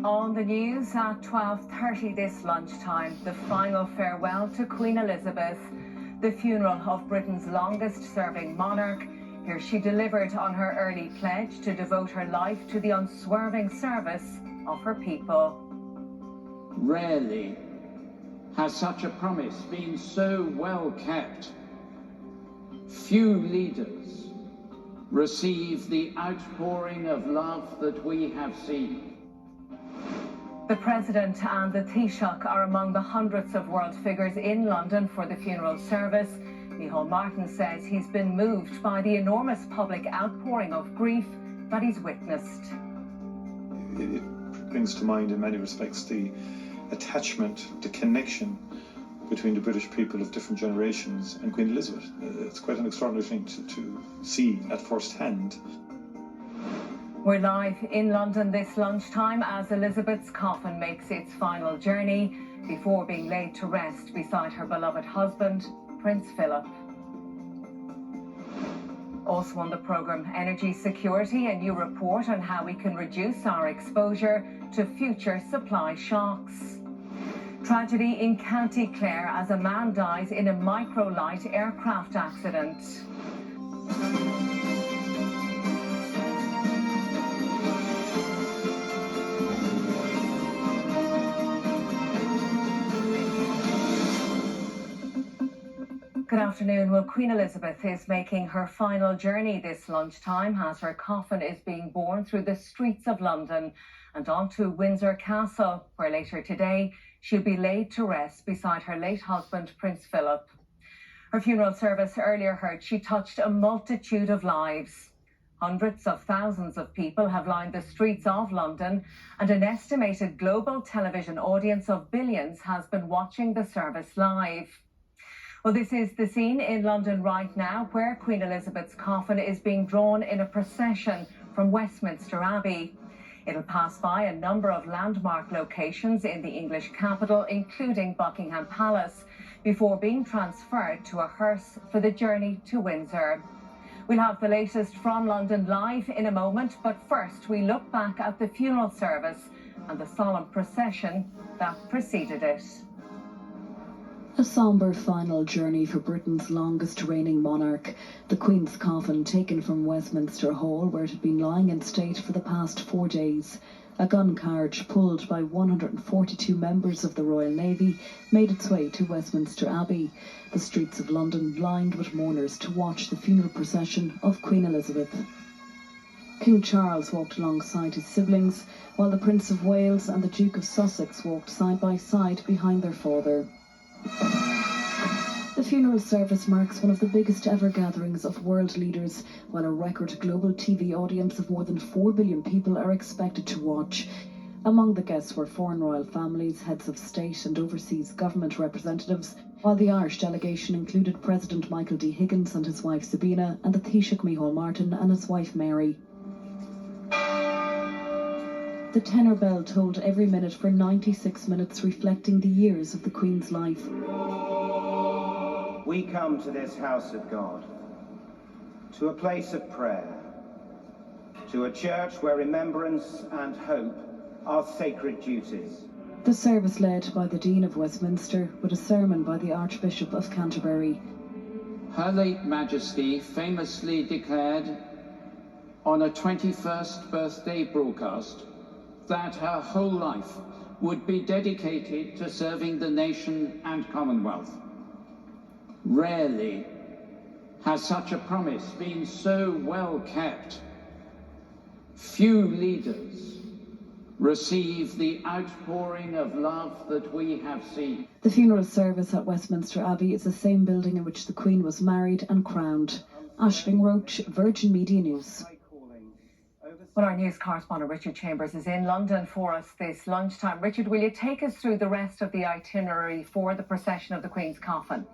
On the news at 12:30 this lunchtime, the final farewell to Queen Elizabeth, the funeral of Britain's longest-serving monarch. Here she delivered on her early pledge to devote her life to the unswerving service of her people. Rarely has such a promise been so well kept. Few leaders receive the outpouring of love that we have seen. The President and the Taoiseach are among the hundreds of world figures in London for the funeral service. Micheál Martin says he's been moved by the enormous public outpouring of grief that he's witnessed. It brings to mind in many respects the attachment, the connection between the British people of different generations and Queen Elizabeth. It's quite an extraordinary thing to see at first hand. We're live in London this lunchtime as Elizabeth's coffin makes its final journey before being laid to rest beside her beloved husband, Prince Philip. Also on the programme, energy security, a new report on how we can reduce our exposure to future supply shocks. Tragedy in County Clare as a man dies in a microlight aircraft accident. Good afternoon. Well, Queen Elizabeth is making her final journey this lunchtime as her coffin is being borne through the streets of London and on to Windsor Castle, where later today she'll be laid to rest beside her late husband, Prince Philip. Her funeral service earlier heard she touched a multitude of lives. Hundreds of thousands of people have lined the streets of London, and an estimated global television audience of billions has been watching the service live. Well, this is the scene in London right now where Queen Elizabeth's coffin is being drawn in a procession from Westminster Abbey. It'll pass by a number of landmark locations in the English capital, including Buckingham Palace, before being transferred to a hearse for the journey to Windsor. We'll have the latest from London live in a moment, but first we look back at the funeral service and the solemn procession that preceded it. A sombre final journey for Britain's longest reigning monarch, the Queen's coffin taken from Westminster Hall, where it had been lying in state for the past 4 days. A gun carriage pulled by 142 members of the Royal Navy made its way to Westminster Abbey, the streets of London lined with mourners to watch the funeral procession of Queen Elizabeth. King Charles walked alongside his siblings, while the Prince of Wales and the Duke of Sussex walked side by side behind their father. The funeral service marks one of the biggest ever gatherings of world leaders, while a record global TV audience of more than 4 billion people are expected to watch. Among the guests were foreign royal families, heads of state and overseas government representatives, while the Irish delegation included President Michael D. Higgins and his wife Sabina, and the Taoiseach Micheál Martin and his wife Mary. The tenor bell tolled every minute for 96 minutes, reflecting the years of the Queen's life. We come to this house of God, to a place of prayer, to a church where remembrance and hope are sacred duties. The service led by the Dean of Westminster, with a sermon by the Archbishop of Canterbury. Her late Majesty famously declared on a 21st birthday broadcast that her whole life would be dedicated to serving the nation and Commonwealth. Rarely has such a promise been so well kept. Few leaders receive the outpouring of love that we have seen. The funeral service at Westminster Abbey is the same building in which the Queen was married and crowned. Aisling Roach, Virgin Media News. Well, our news correspondent Richard Chambers is in London for us this lunchtime. Richard, will you take us through the rest of the itinerary for the procession of the Queen's coffin?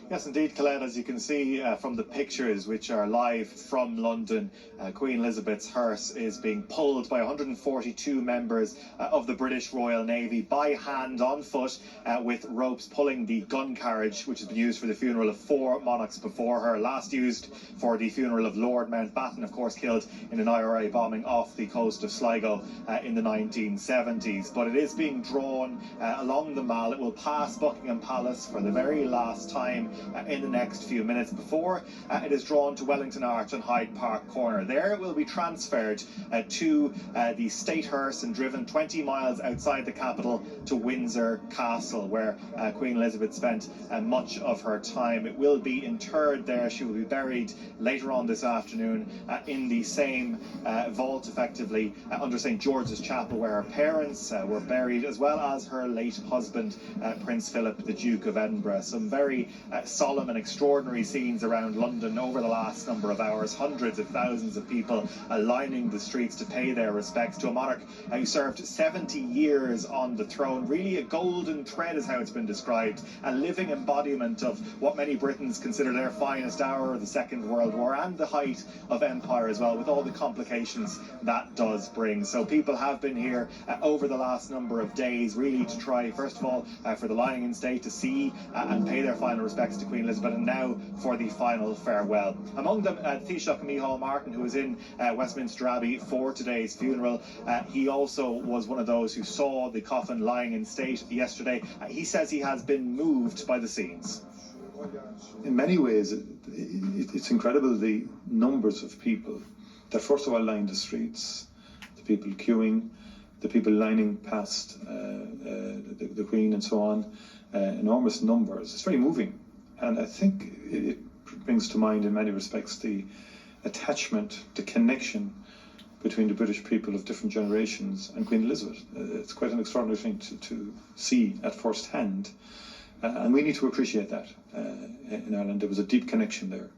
Yes, indeed, Colette, as you can see from the pictures which are live from London, Queen Elizabeth's hearse is being pulled by 142 members of the British Royal Navy by hand, on foot, with ropes pulling the gun carriage, which has been used for the funeral of 4 monarchs before her, last used for the funeral of Lord Mountbatten, of course killed in an IRA bombing off the coast of Sligo in the 1970s. But it is being drawn along the Mall. It will pass Buckingham Palace for the very last time in the next few minutes before it is drawn to Wellington Arch and Hyde Park Corner. There it will be transferred to the State Hearse and driven 20 miles outside the capital to Windsor Castle, where Queen Elizabeth spent much of her time. It will be interred there. She will be buried later on this afternoon in the same vault, effectively, under St George's Chapel, where her parents were buried, as well as her late husband, Prince Philip, the Duke of Edinburgh. Some very solemn and extraordinary scenes around London over the last number of hours. Hundreds of thousands of people lining the streets to pay their respects to a monarch who served 70 years on the throne. Really a golden thread is how it's been described, a living embodiment of what many Britons consider their finest hour of the Second World War and the height of empire as well, with all the complications that does bring. So people have been here over the last number of days, really to try, first of all, for the lying in state to see and pay their final respects to Queen Elizabeth, and now for the final farewell. Among them, Taoiseach Micheál Martin, who was in Westminster Abbey for today's funeral. He also was one of those who saw the coffin lying in state yesterday. He says he has been moved by the scenes. In many ways, it's incredible the numbers of people that first of all line the streets, the people queuing, the people lining past the Queen and so on. Enormous numbers. It's very moving, and I think it brings to mind in many respects the attachment, the connection between the British people of different generations and Queen Elizabeth. It's quite an extraordinary thing to see at first hand, and we need to appreciate that in Ireland. There was a deep connection there.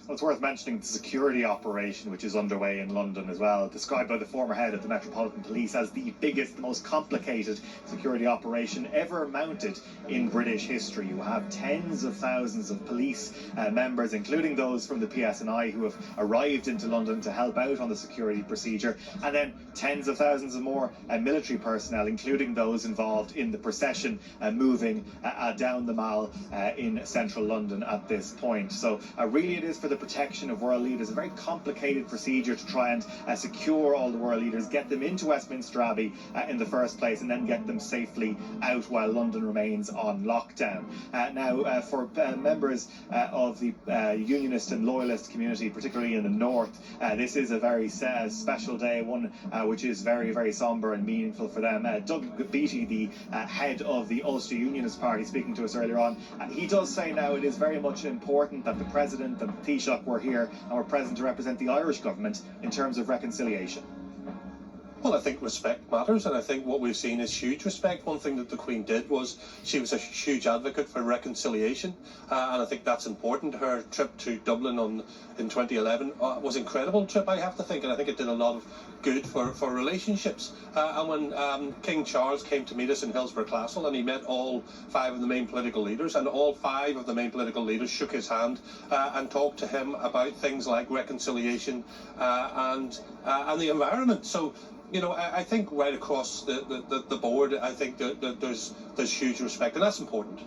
Well, it's worth mentioning the security operation which is underway in London as well, described by the former head of the Metropolitan Police as the biggest, the most complicated security operation ever mounted in British history. You have tens of thousands of police members, including those from the PSNI, who have arrived into London to help out on the security procedure, and then tens of thousands of more military personnel, including those involved in the procession moving down the Mall in central London at this point. So really it is for the protection of world leaders, a very complicated procedure to try and secure all the world leaders, get them into Westminster Abbey in the first place, and then get them safely out while London remains on lockdown. Now, for members of the Unionist and Loyalist community, particularly in the north, this is a very special day, one which is very, very sombre and meaningful for them. Doug Beattie, the head of the Ulster Unionist Party, speaking to us earlier on, he does say now it is very much important that the President and the Taoiseach were here and were present to represent the Irish government in terms of reconciliation. Well, I think respect matters, and I think what we've seen is huge respect. One thing that the Queen did was she was a huge advocate for reconciliation, and I think that's important. Her trip to Dublin in 2011 was an incredible trip, I have to think, and I think it did a lot of good for relationships. And when King Charles came to meet us in Hillsborough Castle, and he met all 5 of the main political leaders, and all 5 of the main political leaders shook his hand and talked to him about things like reconciliation and the environment. So, you know, I think right across the board, I think that there's huge respect, and that's important.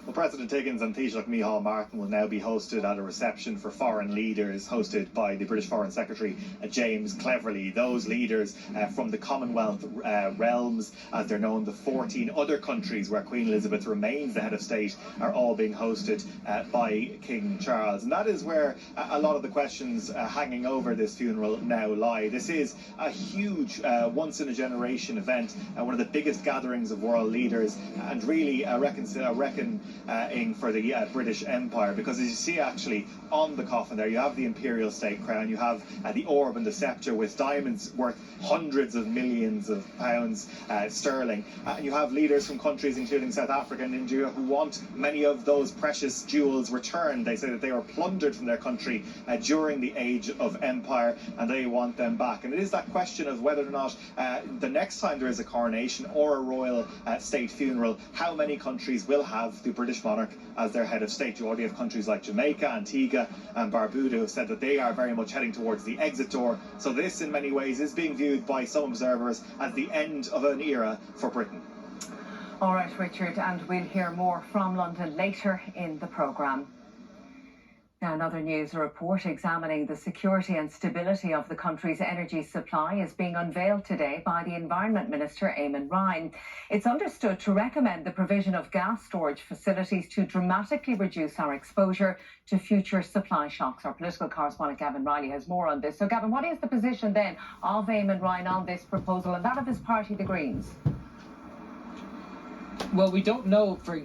Well, President Higgins and Taoiseach Micheál Martin will now be hosted at a reception for foreign leaders hosted by the British Foreign Secretary James Cleverly. Those leaders from the Commonwealth realms, as they're known, the 14 other countries where Queen Elizabeth remains the head of state, are all being hosted by King Charles. And that is where a lot of the questions hanging over this funeral now lie. This is a huge once-in-a-generation event, one of the biggest gatherings of world leaders, and really I reckon for the British Empire, because as you see actually on the coffin there, you have the imperial state crown, you have the orb and the sceptre with diamonds worth hundreds of millions of pounds sterling, and you have leaders from countries including South Africa and India who want many of those precious jewels returned. They say that they were plundered from their country during the age of empire, and they want them back. And it is that question of whether or not the next time there is a coronation or a royal state funeral, how many countries will have the British monarch as their head of state. You already have countries like Jamaica, Antigua and Barbuda who have said that they are very much heading towards the exit door. So this in many ways is being viewed by some observers as the end of an era for Britain. All right, Richard, and we'll hear more from London later in the programme. Now, in other news, a report examining the security and stability of the country's energy supply is being unveiled today by the Environment Minister, Eamon Ryan. It's understood to recommend the provision of gas storage facilities to dramatically reduce our exposure to future supply shocks. Our political correspondent, Gavin Riley, has more on this. So, Gavin, what is the position then of Eamon Ryan on this proposal and that of his party, the Greens? Well, we don't know for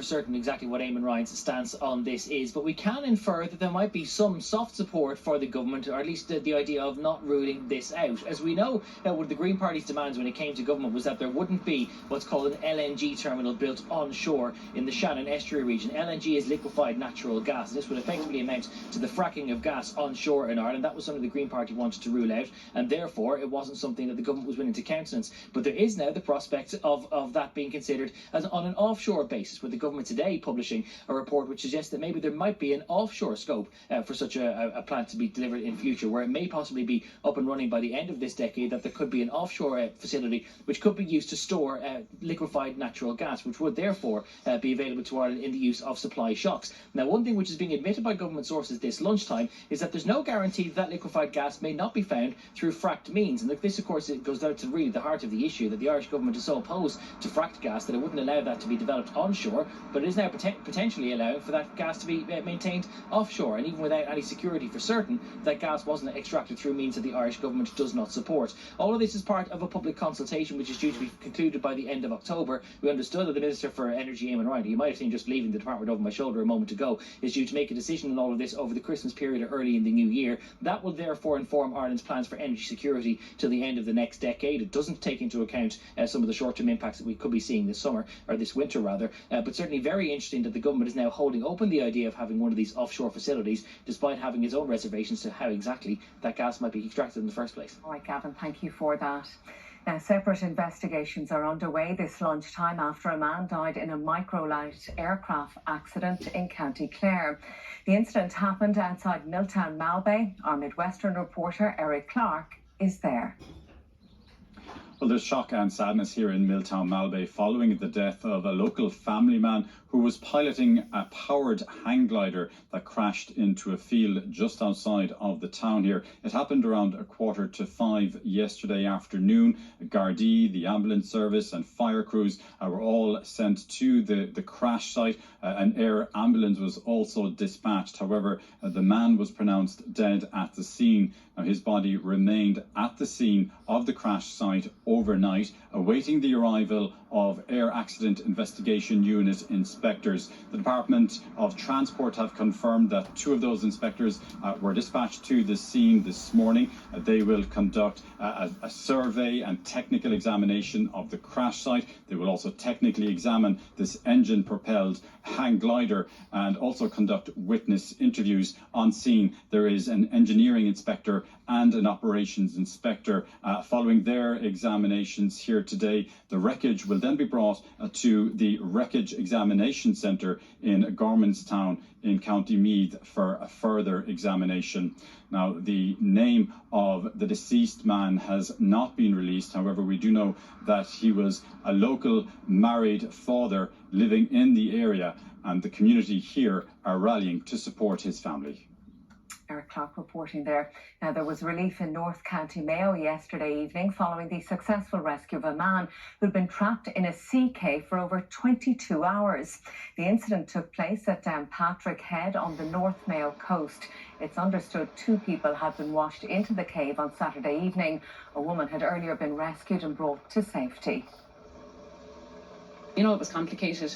certain exactly what Eamon Ryan's stance on this is, but we can infer that there might be some soft support for the government, or at least the idea of not ruling this out. As we know, one of the Green Party's demands when it came to government was that there wouldn't be what's called an LNG terminal built onshore in the Shannon Estuary region. LNG is liquefied natural gas. This would effectively amount to the fracking of gas onshore in Ireland. That was something the Green Party wanted to rule out, and therefore it wasn't something that the government was willing to countenance. But there is now the prospect of that being considered as on an offshore basis, with the government today publishing a report which suggests that maybe there might be an offshore scope for such a plant to be delivered in future, where it may possibly be up and running by the end of this decade, that there could be an offshore facility which could be used to store liquefied natural gas, which would therefore be available to Ireland in the use of supply shocks. Now, one thing which is being admitted by government sources this lunchtime is that there's no guarantee that liquefied gas may not be found through fracked means. And look, this of course it goes down to really the heart of the issue, that the Irish government is so opposed to fracked gas that it wouldn't allow that to be developed onshore, but it is now potentially allowing for that gas to be maintained offshore, and even without any security for certain, that gas wasn't extracted through means that the Irish government does not support. All of this is part of a public consultation which is due to be concluded by the end of October. We understood that the Minister for Energy, Eamon Ryan, you might have seen just leaving the department over my shoulder a moment ago, is due to make a decision on all of this over the Christmas period or early in the new year. That will therefore inform Ireland's plans for energy security till the end of the next decade. It doesn't take into account some of the short-term impacts that we could be seeing this summer, or this winter rather, but certainly very interesting that the government is now holding open the idea of having one of these offshore facilities, despite having its own reservations to how exactly that gas might be extracted in the first place. All right, Gavin, thank you for that. Now, separate investigations are underway this lunchtime after a man died in a microlight aircraft accident in County Clare. The incident happened outside Milltown Malbay. Our Midwestern reporter Eric Clark is there. Well, there's shock and sadness here in Milltown Malbay following the death of a local family man who was piloting a powered hang glider that crashed into a field just outside of the town here. It happened around 4:45 yesterday afternoon. Gardaí, the ambulance service and fire crews were all sent to the crash site. An air ambulance was also dispatched. However, the man was pronounced dead at the scene. Now, his body remained at the scene of the crash site overnight, awaiting the arrival of Air Accident Investigation Unit inspectors. The Department of Transport have confirmed that 2 of those inspectors were dispatched to the scene this morning. They will conduct a survey and technical examination of the crash site. They will also technically examine this engine-propelled hang glider and also conduct witness interviews on scene. There is an engineering inspector and an operations inspector. Following their examinations here today, the wreckage will then be brought to the Wreckage Examination Centre in Gormanstown in County Meath for a further examination. Now, the name of the deceased man has not been released. However, we do know that he was a local married father living in the area, and the community here are rallying to support his family. Eric Clark reporting there. Now, there was relief in North County Mayo yesterday evening following the successful rescue of a man who'd been trapped in a sea cave for over 22 hours. The incident took place at Downpatrick Head on the North Mayo coast. It's understood 2 people had been washed into the cave on Saturday evening. A woman had earlier been rescued and brought to safety. You know, it was complicated,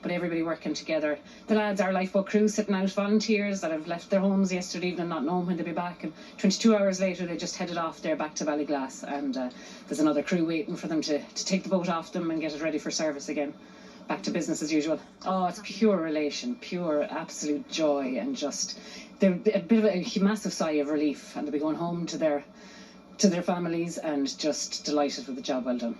but everybody working together. The lads, our lifeboat crew, sitting out, volunteers that have left their homes yesterday evening, not knowing when they'll be back. And 22 hours later, they just headed off there back to Ballyglass. And there's another crew waiting for them to take the boat off them and get it ready for service again. Back to business as usual. Oh, it's pure relation, pure absolute joy, and just they're a bit of a massive sigh of relief, and they'll be going home to their families and just delighted with the job well done.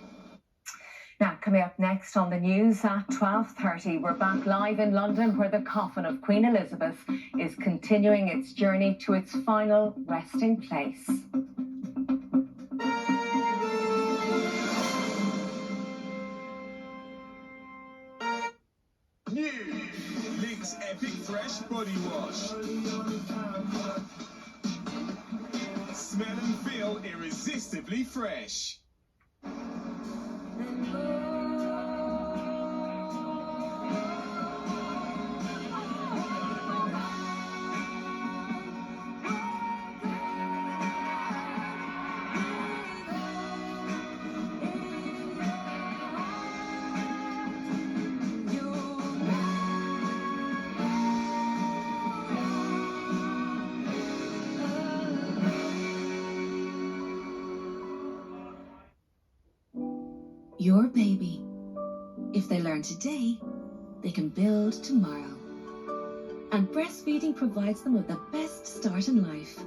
Now, coming up next on the news at 12:30, we're back live in London, where the coffin of Queen Elizabeth is continuing its journey to its final resting place. New Lynx Epic Fresh Body Wash. Smell and feel irresistibly fresh. Your baby. If they learn today, they can build tomorrow. And breastfeeding provides them with the best start in life.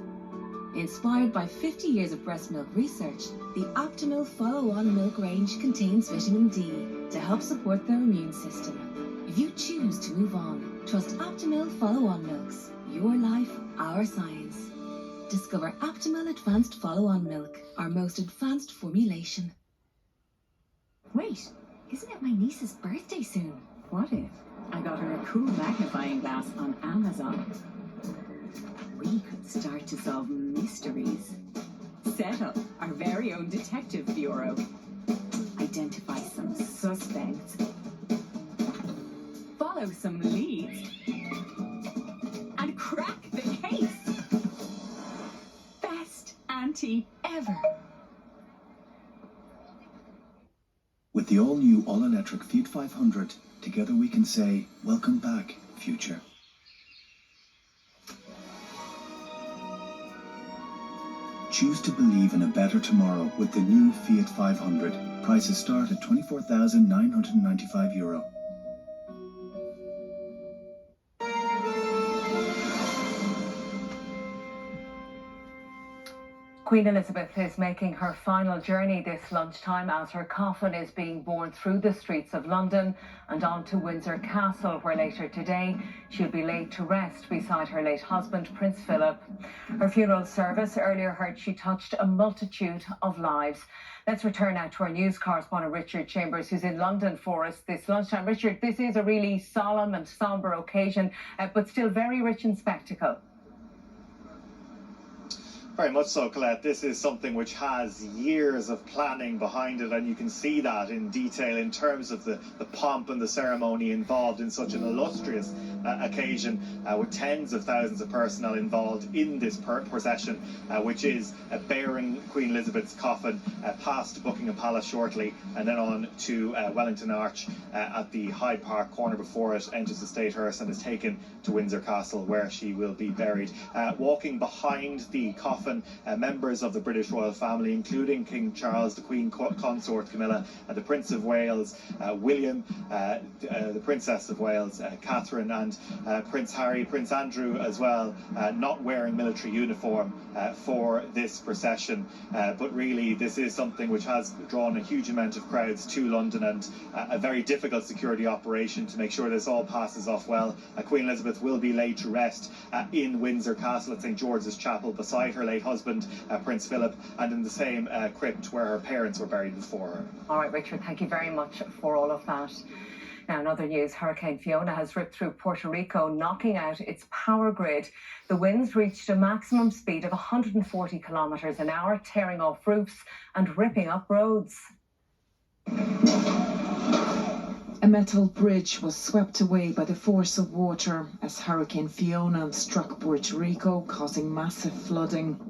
Inspired by 50 years of breast milk research, the Optimil Follow-On Milk range contains vitamin D to help support their immune system. If you choose to move on, trust Optimil Follow-On Milks. Your life, our science. Discover Optimil Advanced Follow-On Milk, our most advanced formulation. Wait, isn't it my niece's birthday soon? What if I got her a cool magnifying glass on Amazon? We could start to solve mysteries. Set up our very own detective bureau. Identify some suspects. Follow some leads. And crack the case. Best auntie ever. With the all-new, all-electric Fiat 500, together we can say, welcome back, future. Choose to believe in a better tomorrow with the new Fiat 500. Prices start at €24,995. Queen Elizabeth is making her final journey this lunchtime as her coffin is being borne through the streets of London and on to Windsor Castle, where later today she'll be laid to rest beside her late husband, Prince Philip. Her funeral service earlier heard she touched a multitude of lives. Let's return now to our news correspondent, Richard Chambers, who's in London for us this lunchtime. Richard, this is a really solemn and sombre occasion, but still very rich in spectacle. Very much so, Colette. This is something which has years of planning behind it, and you can see that in detail in terms of the pomp and the ceremony involved in such an illustrious occasion, with tens of thousands of personnel involved in this procession, which is bearing Queen Elizabeth's coffin past Buckingham Palace shortly, and then on to Wellington Arch at the Hyde Park corner before it enters the State Hearse and is taken to Windsor Castle, where she will be buried. Walking behind the coffin, members of the British royal family, including King Charles, the Queen Consort Camilla, the Prince of Wales, William, the Princess of Wales, Catherine, and Prince Harry, Prince Andrew as well, not wearing military uniform for this procession. But really, this is something which has drawn a huge amount of crowds to London, and a very difficult security operation to make sure this all passes off well. Queen Elizabeth will be laid to rest in Windsor Castle at St George's Chapel beside her late husband, Prince Philip, and in the same crypt where her parents were buried before her. All right, Richard, thank you very much for all of that. Now, in other news, Hurricane Fiona has ripped through Puerto Rico, knocking out its power grid. The winds reached a maximum speed of 140 kilometres an hour, tearing off roofs and ripping up roads. A metal bridge was swept away by the force of water as Hurricane Fiona struck Puerto Rico, causing massive flooding.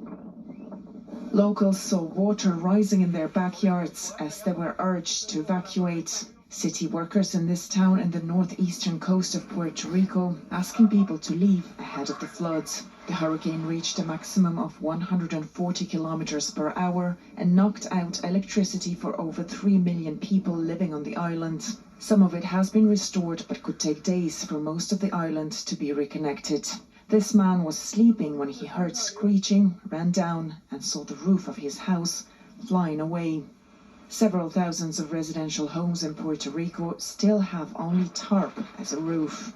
Locals saw water rising in their backyards as they were urged to evacuate. City workers in this town in the northeastern coast of Puerto Rico asking people to leave ahead of the floods. The hurricane reached a maximum of 140 kilometers per hour and knocked out electricity for over 3 million people living on the island. Some of it has been restored, but could take days for most of the island to be reconnected. This man was sleeping when he heard screeching, ran down and saw the roof of his house flying away. Several thousands of residential homes in Puerto Rico still have only tarp as a roof.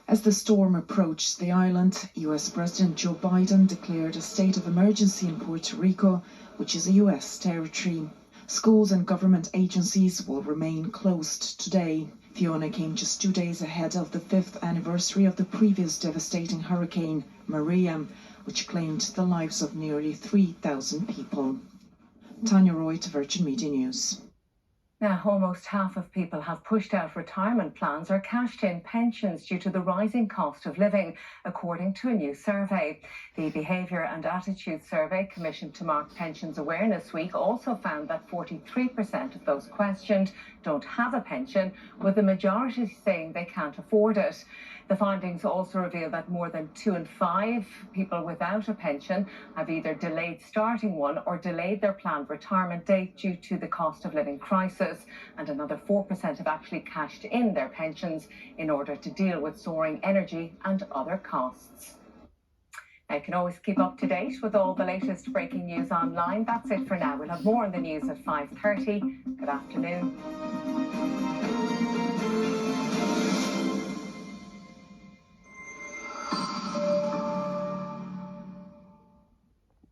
As the storm approached the island, US President Joe Biden declared a state of emergency in Puerto Rico, which is a US territory. Schools and government agencies will remain closed today. Fiona came just 2 days ahead of the 5th anniversary of the previous devastating hurricane, Maria, which claimed the lives of nearly 3,000 people. Tanya Roy to Virgin Media News. Now, almost half of people have pushed out retirement plans or cashed in pensions due to the rising cost of living, according to a new survey. The Behaviour and Attitude Survey, commissioned to mark Pensions Awareness Week, also found that 43% of those questioned don't have a pension, with the majority saying they can't afford it. The findings also reveal that more than 2 in 5 people without a pension have either delayed starting one or delayed their planned retirement date due to the cost of living crisis, and another 4% have actually cashed in their pensions in order to deal with soaring energy and other costs. Now, you can always keep up to date with all the latest breaking news online. That's it for now. We'll have more on the news at 5:30. Good afternoon.